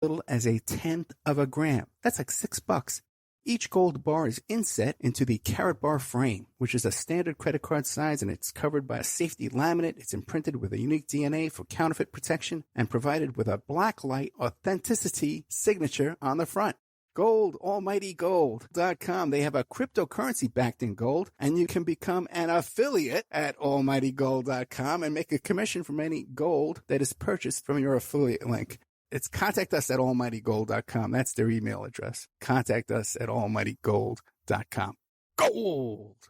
little as a tenth of a gram. That's like $6. Each gold bar is inset into the carat bar frame, which is a standard credit card size, and it's covered by a safety laminate. It's imprinted with a unique DNA for counterfeit protection and provided with a blacklight authenticity signature on the front. Gold, almightygold.com. They have a cryptocurrency backed in gold, and you can become an affiliate at almightygold.com and make a commission from any gold that is purchased from your affiliate link. It's contact us at almightygold.com. That's their email address. Contact us at almightygold.com. Gold!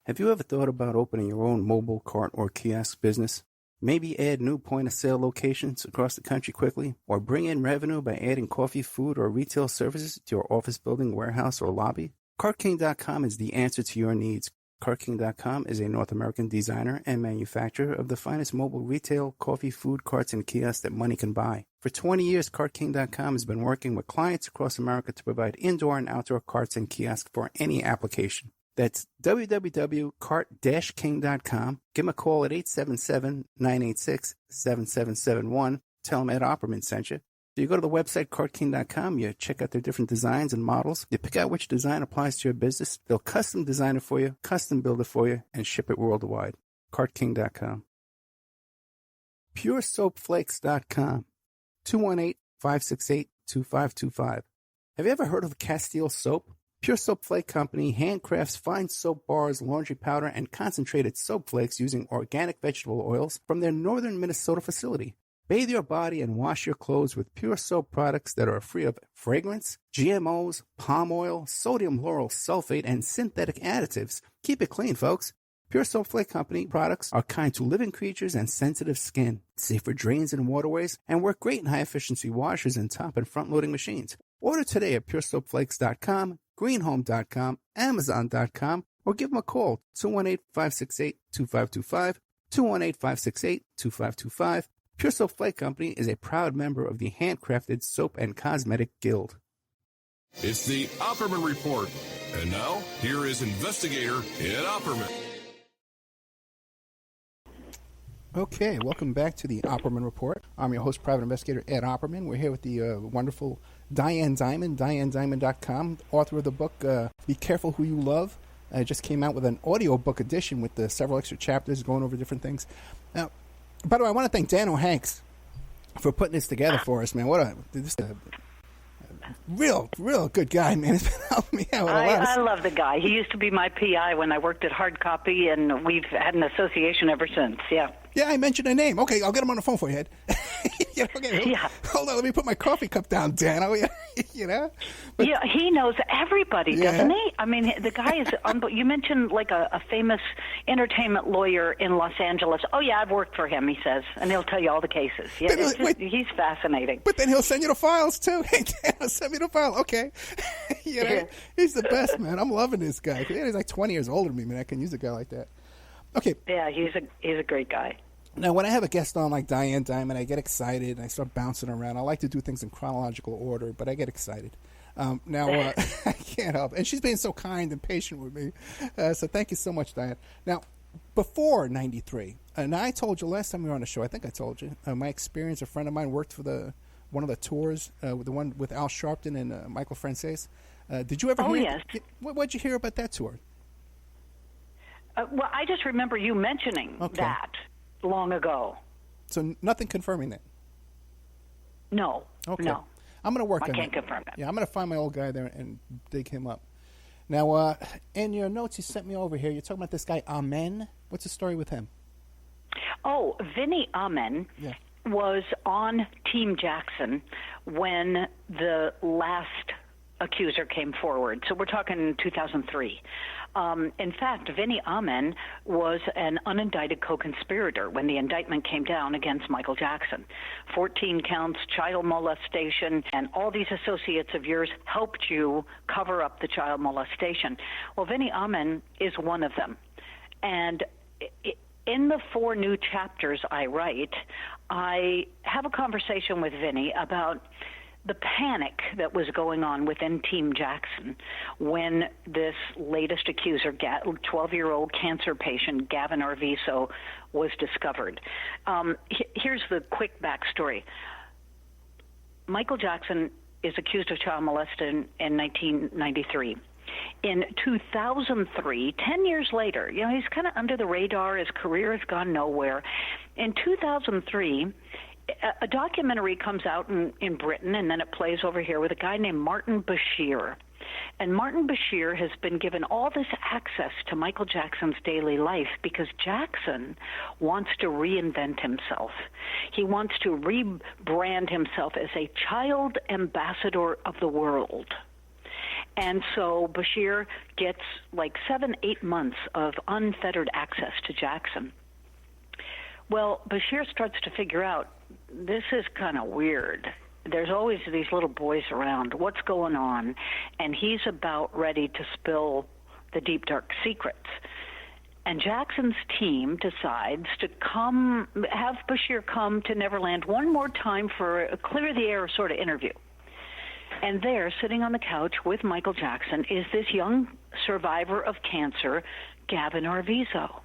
Have you ever thought about opening your own mobile cart or kiosk business? Maybe add new point-of-sale locations across the country quickly, or bring in revenue by adding coffee, food, or retail services to your office building, warehouse, or lobby? CartKing.com is the answer to your needs. CartKing.com is a North American designer and manufacturer of the finest mobile retail, coffee, food carts, and kiosks that money can buy. For 20 years, CartKing.com has been working with clients across America to provide indoor and outdoor carts and kiosks for any application. That's www.cart-king.com. Give them a call at 877-986-7771. Tell them Ed Opperman sent you. So you go to the website, CartKing.com, you check out their different designs and models. You pick out which design applies to your business. They'll custom design it for you, custom build it for you, and ship it worldwide. CartKing.com. PureSoapFlakes.com. 218-568-2525. Have you ever heard of Castile Soap? Pure Soap Flake Company handcrafts fine soap bars, laundry powder, and concentrated soap flakes using organic vegetable oils from their northern Minnesota facility. Bathe your body and wash your clothes with pure soap products that are free of fragrance, GMOs, palm oil, sodium lauryl sulfate, and synthetic additives. Keep it clean, folks. Pure Soap Flake Company products are kind to living creatures and sensitive skin, safe for drains and waterways, and work great in high-efficiency washers and top and front-loading machines. Order today at puresoapflakes.com, greenhome.com, amazon.com, or give them a call, 218-568-2525, 218-568-2525. Pure Soap Flake Company is a proud member of the Handcrafted Soap and Cosmetic Guild. It's the Opperman Report. And now, here is investigator Ed Opperman. Okay, welcome back to the Opperman Report. I'm your host, private investigator Ed Opperman. We're here with the wonderful Diane Dimond, DianeDimond.com, author of the book Be Careful Who You Love. Just came out with an audiobook edition with several extra chapters going over different things. Now, by the way, I want to thank Dan O'Hanks for putting this together for us, man. This real good guy, man. He's been helping me out with a lot of I love the guy. He used to be my PI when I worked at Hard Copy, and we've had an association ever since, yeah. Yeah, I mentioned a name. Okay, I'll get him on the phone for you, Ed. Hold on, let me put my coffee cup down, Dan. But, yeah, he knows everybody, doesn't he? I mean, the guy is. You mentioned like a famous entertainment lawyer in Los Angeles. Oh yeah, I've worked for him. He says, and he'll tell you all the cases. Yeah, he's fascinating. But then he'll send you the files too. Hey, Dan, send me the file. Okay, he's the best, man. I'm loving this guy. He's like 20 years older than me, man. I can use a guy like that. Okay. Yeah, he's a great guy. Now, when I have a guest on like Diane Dimond, I get excited and I start bouncing around. I like to do things in chronological order, but I get excited. I can't help it. And she's been so kind and patient with me. So thank you so much, Diane. Now, before 93, and I told you last time we were on the show, I think I told you, my experience, a friend of mine worked for one of the tours, the one with Al Sharpton and Michael Frances. Did you ever hear? Yes. What did you hear about that tour? Well, I just remember you mentioning that long ago. So nothing confirming that? No. Okay. No. I'm going to work on that. I can't confirm that. Yeah, I'm going to find my old guy there and dig him up. Now, in your notes you sent me over here, you're talking about this guy, Amen. What's the story with him? Oh, Vinny Amen was on Team Jackson when the last accuser came forward. So we're talking 2003. In fact, Vinny Amen was an unindicted co-conspirator when the indictment came down against Michael Jackson. 14 counts, child molestation, and all these associates of yours helped you cover up the child molestation. Well, Vinny Amen is one of them. And in the 4 new chapters I write, I have a conversation with Vinny about the panic that was going on within Team Jackson when this latest accuser, 12-year-old cancer patient Gavin Arvizo, was discovered. Here's the quick backstory. Michael Jackson is accused of child molestation in 1993. In 2003, 10 years later, he's kind of under the radar. His career has gone nowhere. In 2003, a documentary comes out in Britain, and then it plays over here with a guy named Martin Bashir. And Martin Bashir has been given all this access to Michael Jackson's daily life because Jackson wants to reinvent himself. He wants to rebrand himself as a child ambassador of the world. And so Bashir gets like 7-8 months of unfettered access to Jackson. Well, Bashir starts to figure out, this is kind of weird. There's always these little boys around. What's going on? And he's about ready to spill the deep, dark secrets. And Jackson's team decides to have Bashir come to Neverland one more time for a clear-the-air sort of interview. And there, sitting on the couch with Michael Jackson, is this young survivor of cancer, Gavin Arvizo.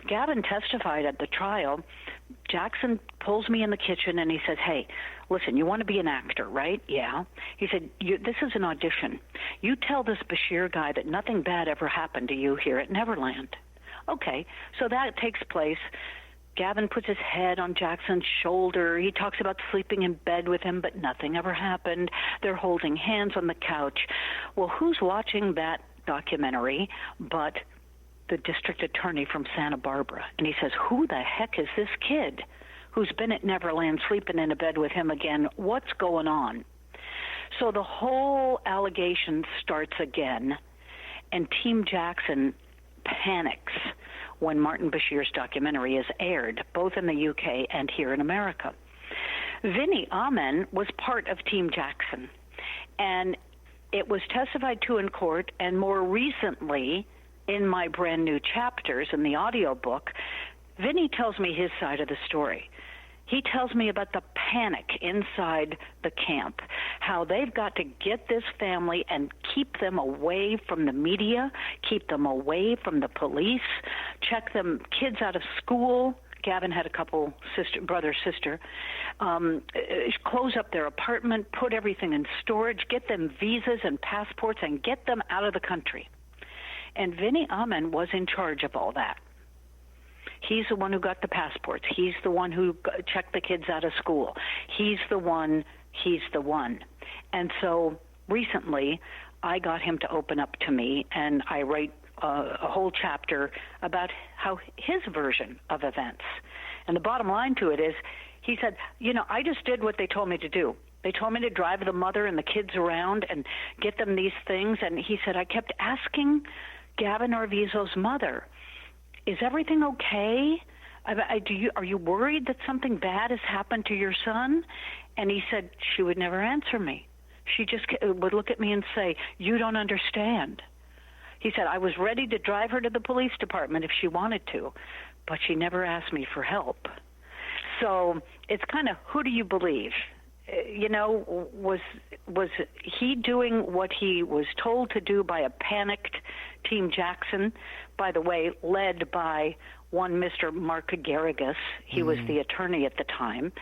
Gavin testified at the trial. Jackson pulls me in the kitchen and he says, hey, listen, you want to be an actor, right? Yeah. He said, this is an audition. You tell this Bashir guy that nothing bad ever happened to you here at Neverland. Okay, so that takes place. Gavin puts his head on Jackson's shoulder. He talks about sleeping in bed with him, but nothing ever happened. They're holding hands on the couch. Well, who's watching that documentary but the district attorney from Santa Barbara? And he says, who the heck is this kid who's been at Neverland sleeping in a bed with him again? What's going on? So the whole allegation starts again, and Team Jackson panics when Martin Bashir's documentary is aired, both in the UK and here in America. Vinnie Amen was part of Team Jackson, and it was testified to in court, and more recently in my brand new chapters in the audiobook, Vinnie tells me his side of the story. He tells me about the panic inside the camp, how they've got to get this family and keep them away from the media, keep them away from the police, check them kids out of school. Gavin had a couple, brother, sister, close up their apartment, put everything in storage, get them visas and passports, and get them out of the country. And Vinnie Amen was in charge of all that. He's the one who got the passports. He's the one who checked the kids out of school. He's the one. And so recently, I got him to open up to me, and I write a whole chapter about how his version of events. And the bottom line to it is, he said, I just did what they told me to do. They told me to drive the mother and the kids around and get them these things. And he said, I kept asking Gavin Arvizo's mother, is everything okay? Are you worried that something bad has happened to your son? And he said she would never answer me. She just would look at me and say, you don't understand. He said, I was ready to drive her to the police department if she wanted to, but she never asked me for help. So it's kind of, who do you believe? Was he doing what he was told to do by a panicked Team Jackson, by the way, led by one Mr. Mark Garrigus? He was the attorney at the time,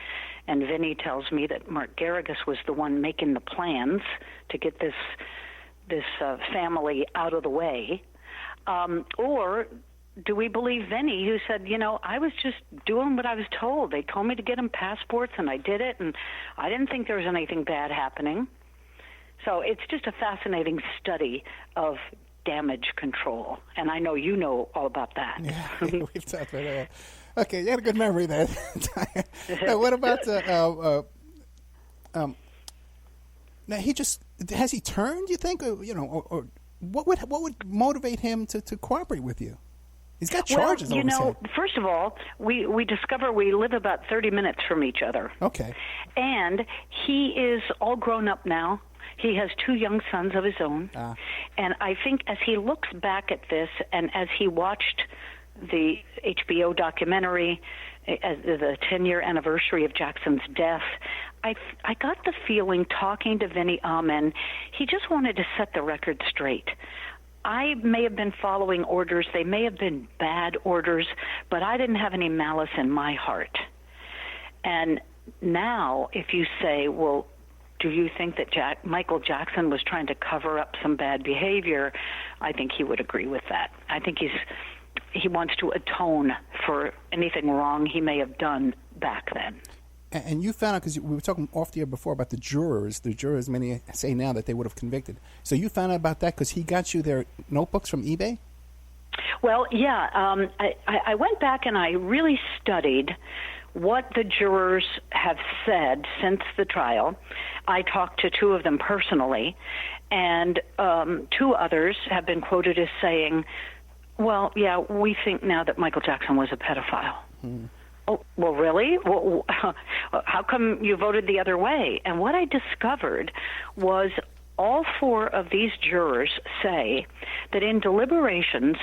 and Vinnie tells me that Mark Garrigus was the one making the plans to get this family out of the way. Or do we believe Vinnie, who said, I was just doing what I was told. They told me to get him passports, and I did it, and I didn't think there was anything bad happening. So it's just a fascinating study of damage control, and I know you know all about that. Yeah, we've talked about that. Okay, you had a good memory there. Now, what about now has he turned, you think, or what would motivate him to cooperate with you? He's got charges over his head. First of all, we discover we live about 30 minutes from each other. Okay. And he is all grown up now. He has 2 young sons of his own. And I think as he looks back at this, and as he watched the HBO documentary, the 10-year anniversary of Jackson's death, I got the feeling, talking to Vinnie Amen, he just wanted to set the record straight. I may have been following orders. They may have been bad orders, but I didn't have any malice in my heart. And now, if you say, well, do you think that Michael Jackson was trying to cover up some bad behavior? I think he would agree with that. I think he wants to atone for anything wrong he may have done back then. And you found out, because we were talking off the air before about the jurors. The jurors, many say now that they would have convicted. So you found out about that because he got you their notebooks from eBay? Well, yeah. I went back and I really studied what the jurors have said since the trial. I talked to two of them personally, and two others have been quoted as saying, well, yeah, we think now that Michael Jackson was a pedophile. Oh, well, really? Well, how come you voted the other way? And what I discovered was all four of these jurors say that in deliberations,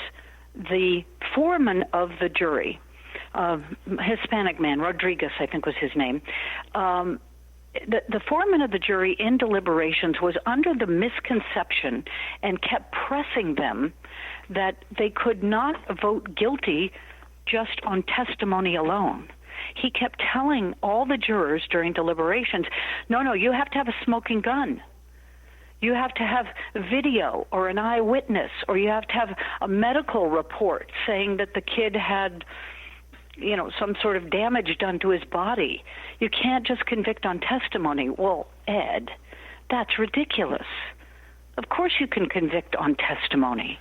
the foreman of the jury, Hispanic man, Rodriguez, I think was his name, the foreman of the jury in deliberations was under the misconception and kept pressing them that they could not vote guilty just on testimony alone. He kept telling all the jurors during deliberations, no, you have to have a smoking gun. You have to have video or an eyewitness, or you have to have a medical report saying that the kid had, some sort of damage done to his body. You can't just convict on testimony. Well, Ed, that's ridiculous. Of course you can convict on testimony.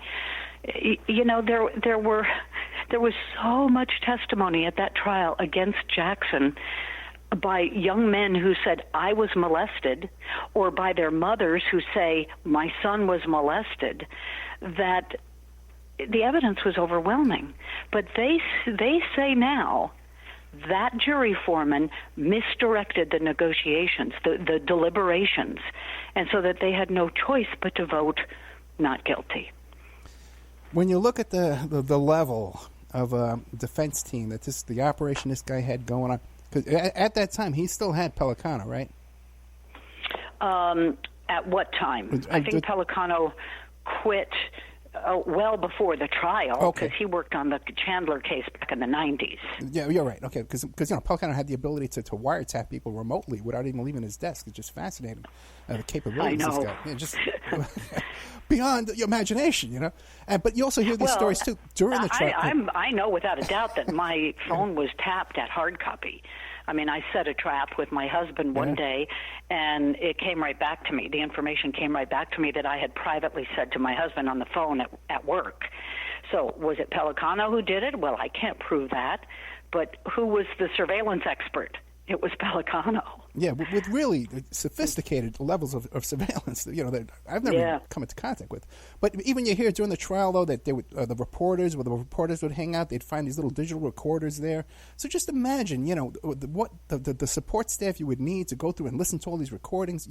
There was so much testimony at that trial against Jackson by young men who said, I was molested, or by their mothers who say, my son was molested, that the evidence was overwhelming. But they say now that jury foreman misdirected the negotiations, the deliberations, and so that they had no choice but to vote not guilty. When you look at the level of a defense team that the operation this guy had going on, because at that time he still had Pelicano, right? At what time? I think Pelicano quit well before the trial, because he worked on the Chandler case back in the 90s. Yeah, you're right. Okay, because Pelicano had the ability to wiretap people remotely without even leaving his desk. It's just fascinating, the capabilities of this guy. Yeah, just beyond your imagination, but you also hear these stories too during the trial. I know without a doubt that my phone was tapped at hard copy. I mean, I set a trap with my husband one day, and it came right back to me. The information came right back to me that I had privately said to my husband on the phone at work. So was it Pelicano who did it? Well, I can't prove that. But who was the surveillance expert? It was Pelicano. Yeah, with really sophisticated levels of surveillance, that I've never come into contact with. But even you hear during the trial, though, that they would, the reporters would hang out, they'd find these little digital recorders there. So just imagine, what the support staff you would need to go through and listen to all these recordings.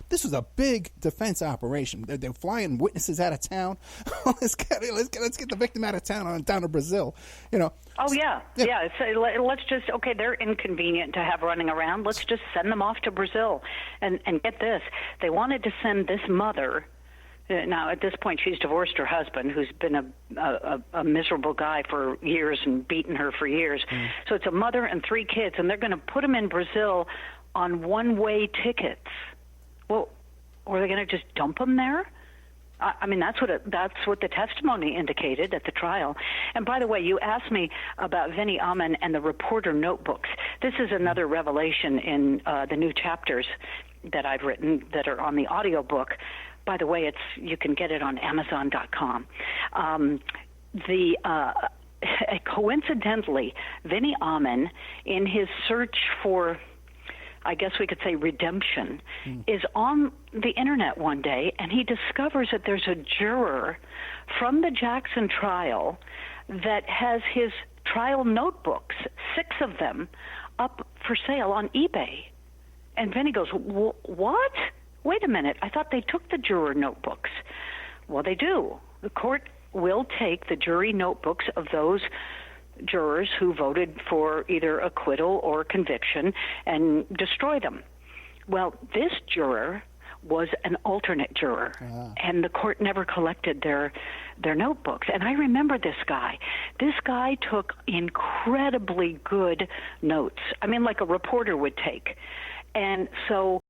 This was a big defense operation. They're flying witnesses out of town. let's get the victim out of town down to Brazil. Oh yeah. So let's just they're inconvenient to have running around. Let's just send them off to Brazil. And get this, they wanted to send this mother. Now, at this point, she's divorced her husband, who's been a miserable guy for years and beaten her for years. So it's a mother and 3 kids, and they're going to put them in Brazil on one-way tickets. Well, are they going to just dump them there? I mean, that's what the testimony indicated at the trial. And by the way, you asked me about Vinnie Amen and the reporter notebooks. This is another revelation in the new chapters that I've written that are on the audiobook. By the way, you can get it on Amazon.com. Coincidentally, Vinnie Amen, in his search for, I guess we could say, redemption, is on the internet one day, and he discovers that there's a juror from the Jackson trial that has his trial notebooks, 6 of them, up for sale on eBay. And Vinny goes, what? Wait a minute, I thought they took the juror notebooks. Well, they do. The court will take the jury notebooks of those jurors who voted for either acquittal or conviction and destroy them. Well, this juror was an alternate juror, and the court never collected their notebooks. And I remember this guy. This guy took incredibly good notes. I mean, like a reporter would take. And so